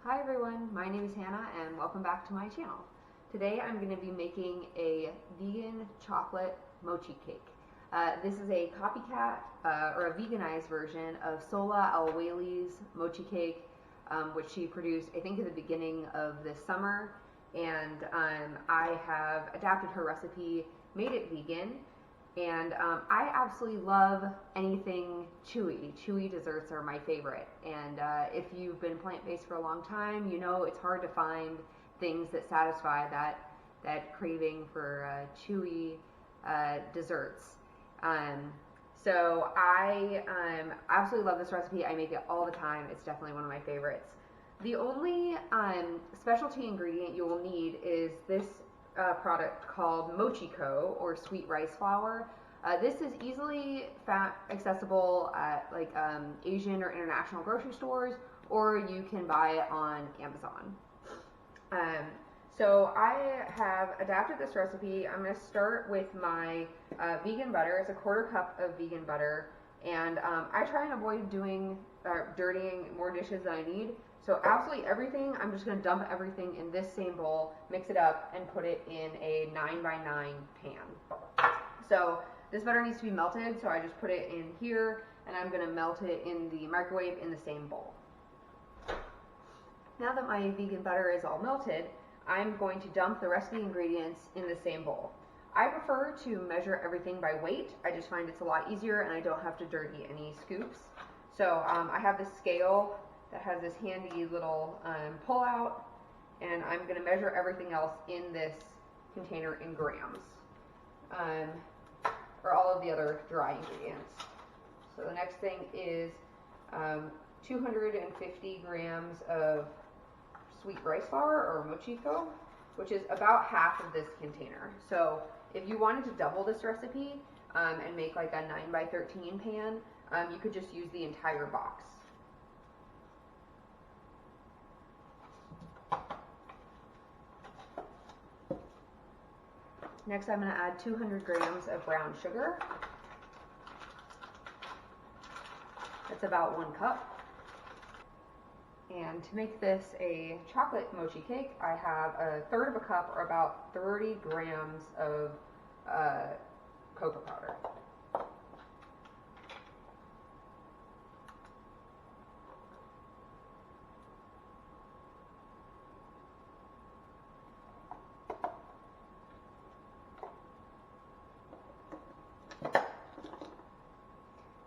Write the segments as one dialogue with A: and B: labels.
A: Hi everyone, my name is Hannah and welcome back to my channel. Today I'm going to be making a vegan chocolate mochi cake. This is a copycat or a veganized version of Sohla Al-Weylly's mochi cake, which she produced I think at the beginning of this summer, and I have adapted her recipe, made it vegan, and I absolutely love anything chewy. Chewy desserts are my favorite, and if you've been plant-based for a long time, you know it's hard to find things that satisfy that craving for chewy desserts. So I absolutely love this recipe. I make it all the time. It's definitely one of my favorites. The only specialty ingredient you will need is this product called Mochiko, or sweet rice flour. This is easily accessible at like Asian or international grocery stores, or you can buy it on Amazon. So I have adapted this recipe. I'm going to start with my vegan butter. It's a 1/4 cup of vegan butter, and I try and avoid dirtying more dishes than I need. So absolutely everything, I'm just going to dump everything in this same bowl, mix it up, and put it in a 9x9 pan. So this butter needs to be melted, so I just put it in here, and I'm going to melt it in the microwave in the same bowl. Now that my vegan butter is all melted, I'm going to dump the rest of the ingredients in the same bowl. I prefer to measure everything by weight. I just find it's a lot easier, and I don't have to dirty any scoops. So I have this scale that has this handy little pull out, and I'm going to measure everything else in this container in grams, or all of the other dry ingredients. So the next thing is 250 grams of sweet rice flour, or Mochiko, which is about half of this container. So if you wanted to double this recipe and make like a 9x13 pan, you could just use the entire box. Next, I'm going to add 200 grams of brown sugar. That's about 1 cup. And to make this a chocolate mochi cake, I have 1/3 cup, or about 30 grams of cocoa powder.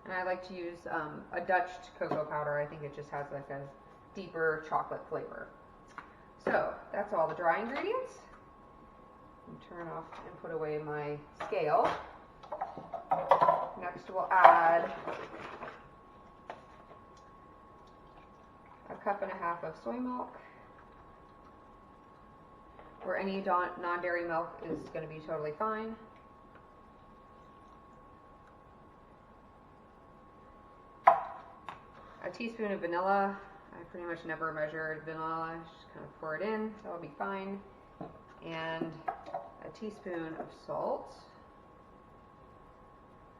A: And I like to use a Dutch cocoa powder. I think it just has like a deeper chocolate flavor. So that's all the dry ingredients. Turn off and put away my scale. Next we'll add 1.5 cups of soy milk, or any non-dairy milk is going to be totally fine. A teaspoon of vanilla. I pretty much never measured vanilla, just kind of pour it in, that'll be fine. And a teaspoon of salt.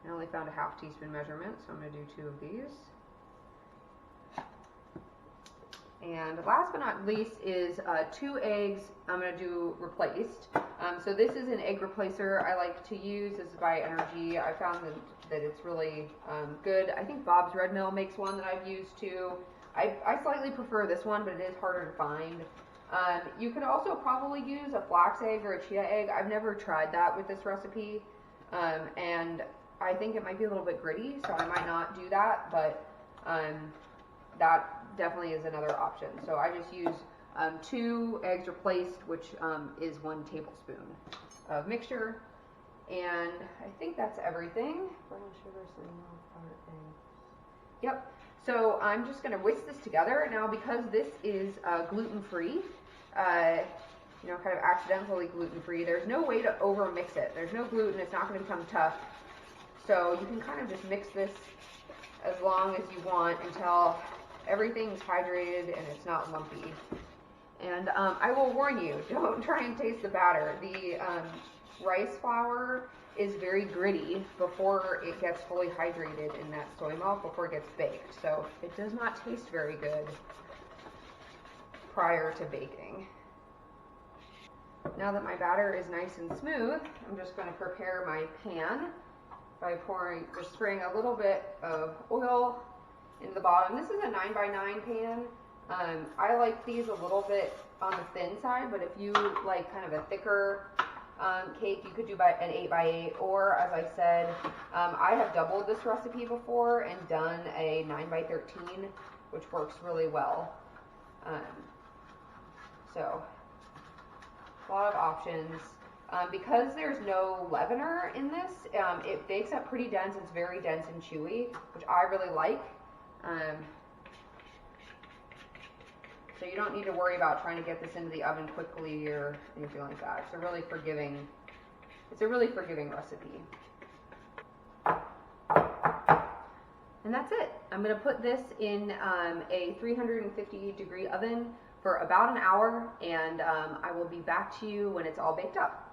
A: I only found a 1/2 teaspoon measurement, so I'm going to do 2 of these. And last but not least is 2 eggs I'm going to do replaced. So this is an egg replacer I like to use. This is by ENER-G. I found that it's really good. I think Bob's Red Mill makes one that I've used too. I slightly prefer this one, but it is harder to find. You could also probably use a flax egg or a chia egg. I've never tried that with this recipe, and I think it might be a little bit gritty, so I might not do that, but that definitely is another option. So I just use 2 eggs replaced, which is 1 tablespoon of mixture, and I think that's everything. Brown sugar, cinnamon, powdered egg. Yep. So I'm just going to whisk this together. Now, because this is gluten-free, you know, kind of accidentally gluten-free, there's no way to over-mix it. There's no gluten. It's not going to become tough. So you can kind of just mix this as long as you want until everything's hydrated and it's not lumpy. And I will warn you, don't try and taste the batter. The rice flour is very gritty before it gets fully hydrated in that soy milk, before it gets baked. So it does not taste very good. prior to baking. Now that my batter is nice and smooth, I'm just going to prepare my pan by just spraying a little bit of oil into the bottom. This is a 9x9 pan. I like these a little bit on the thin side, but if you like kind of a thicker cake, you could do an 8x8, or as I said, I have doubled this recipe before and done a 9x13, which works really well. So a lot of options. Because there's no leavener in this, it bakes up pretty dense. It's very dense and chewy, which I really like. So you don't need to worry about trying to get this into the oven quickly or anything like that. It's a really forgiving recipe. And that's it. I'm going to put this in a 350-degree oven for about an hour, and I will be back to you when it's all baked up.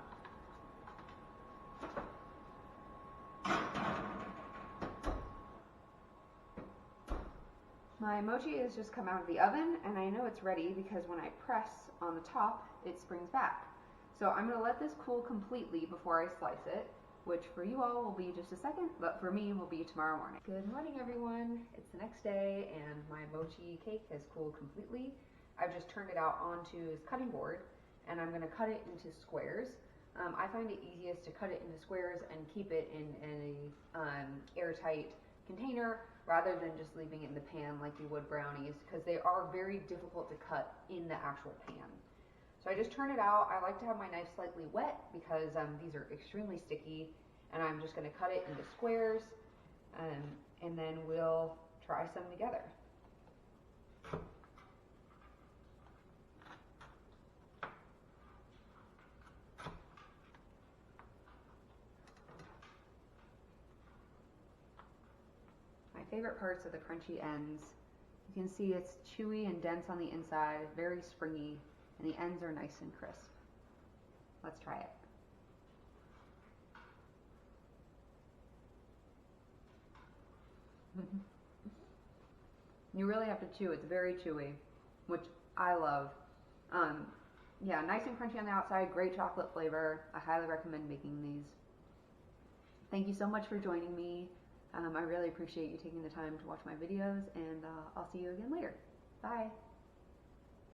A: My mochi has just come out of the oven, and I know it's ready because when I press on the top, it springs back. So I'm going to let this cool completely before I slice it, which for you all will be just a second, but for me will be tomorrow morning. Good morning, everyone. It's the next day, and my mochi cake has cooled completely. I've just turned it out onto this cutting board, and I'm going to cut it into squares. I find it easiest to cut it into squares and keep it in an airtight container rather than just leaving it in the pan like you would brownies, because they are very difficult to cut in the actual pan. So I just turn it out. I like to have my knife slightly wet because these are extremely sticky, and I'm just going to cut it into squares, and then we'll try some together. Favorite parts are the crunchy ends. You can see it's chewy and dense on the inside, very springy, and the ends are nice and crisp. Let's try it. You really have to chew. It's very chewy, which I love. Yeah, nice and crunchy on the outside, great chocolate flavor. I highly recommend making these. Thank you so much for joining me. I really appreciate you taking the time to watch my videos, and I'll see you again later. Bye.